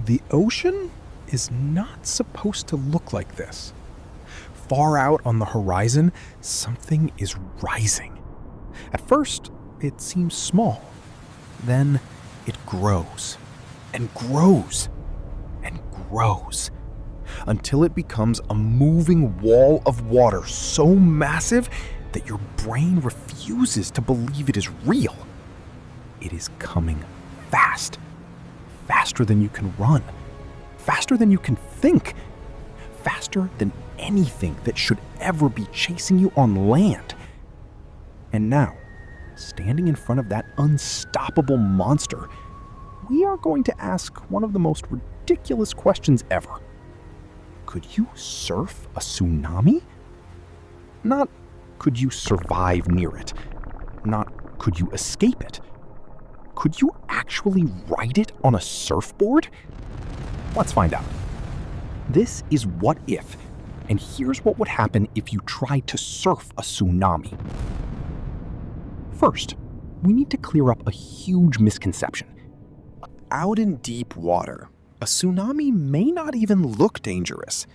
The ocean is not supposed to look like this. Far out on the horizon, something is rising. At first, it seems small. Then it grows and grows and grows until it becomes a moving wall of water so massive that your brain refuses to believe it is real. It is coming fast, faster than you can run, faster than you can think, faster than anything that should ever be chasing you on land. And now, standing in front of that unstoppable monster, we are going to ask one of the most ridiculous questions ever. Could you surf a tsunami? Not could you survive near it? Not could you escape it? Could you actually ride it on a surfboard? Let's find out. This is What If, and here's what would happen if you tried to surf a tsunami. First, we need to clear up a huge misconception. Out in deep water, a tsunami may not even look dangerous.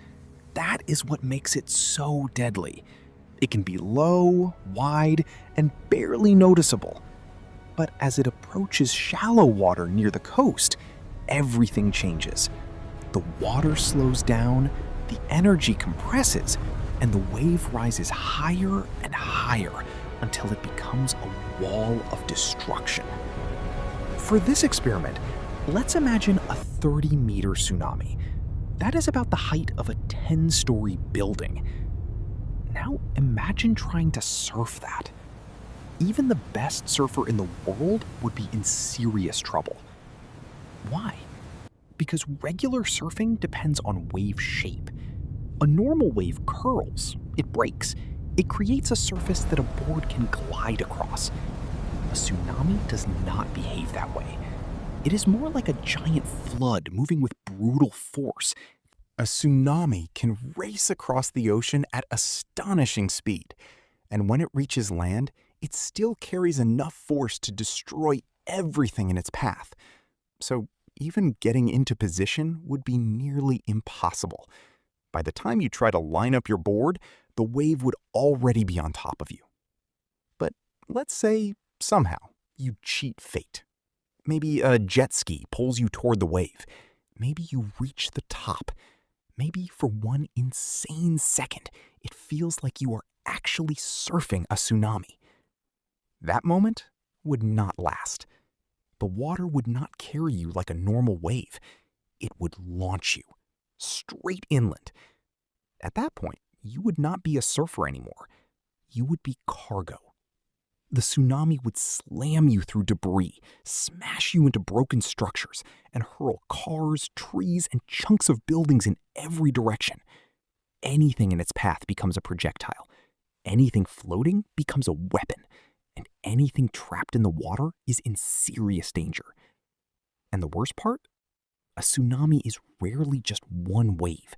That is what makes it so deadly. It can be low, wide, and barely noticeable. But as it approaches shallow water near the coast, everything changes. The water slows down, the energy compresses, and the wave rises higher and higher until it becomes a wall of destruction. For this experiment, let's imagine a 30-meter tsunami. That is about the height of a 10-story building. Now imagine trying to surf that. Even the best surfer in the world would be in serious trouble. Why? Because regular surfing depends on wave shape. A normal wave curls, it breaks, it creates a surface that a board can glide across. A tsunami does not behave that way. It is more like a giant flood moving with brutal force. A tsunami can race across the ocean at astonishing speed, and when it reaches land, it still carries enough force to destroy everything in its path. So even getting into position would be nearly impossible. By the time you try to line up your board, the wave would already be on top of you. But let's say somehow you cheat fate. Maybe a jet ski pulls you toward the wave. Maybe you reach the top. Maybe for one insane second, it feels like you are actually surfing a tsunami. That moment would not last. The water would not carry you like a normal wave. It would launch you straight inland. At that point, you would not be a surfer anymore. You would be cargo. The tsunami would slam you through debris, smash you into broken structures, and hurl cars, trees, and chunks of buildings in every direction. Anything in its path becomes a projectile. Anything floating becomes a weapon. And anything trapped in the water is in serious danger. And the worst part? A tsunami is rarely just one wave.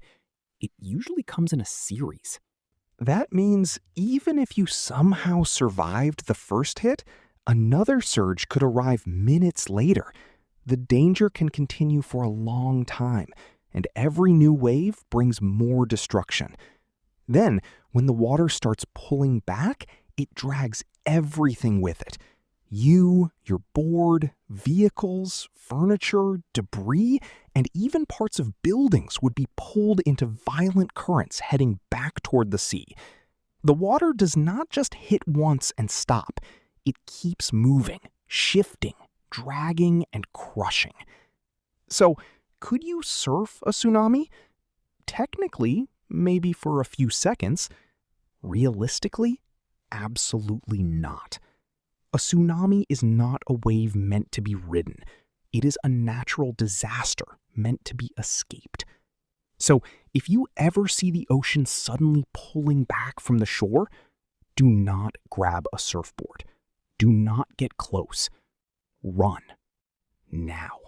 It usually comes in a series. That means even if you somehow survived the first hit, another surge could arrive minutes later. The danger can continue for a long time, and every new wave brings more destruction. Then, when the water starts pulling back, it drags everything with it. You, your board, vehicles, furniture, debris, and even parts of buildings would be pulled into violent currents heading back toward the sea. The water does not just hit once and stop. It keeps moving, shifting, dragging, and crushing. So, could you surf a tsunami? Technically, maybe for a few seconds. Realistically, absolutely not. A tsunami is not a wave meant to be ridden. It is a natural disaster meant to be escaped. So, if you ever see the ocean suddenly pulling back from the shore, do not grab a surfboard. Do not get close. Run. Now.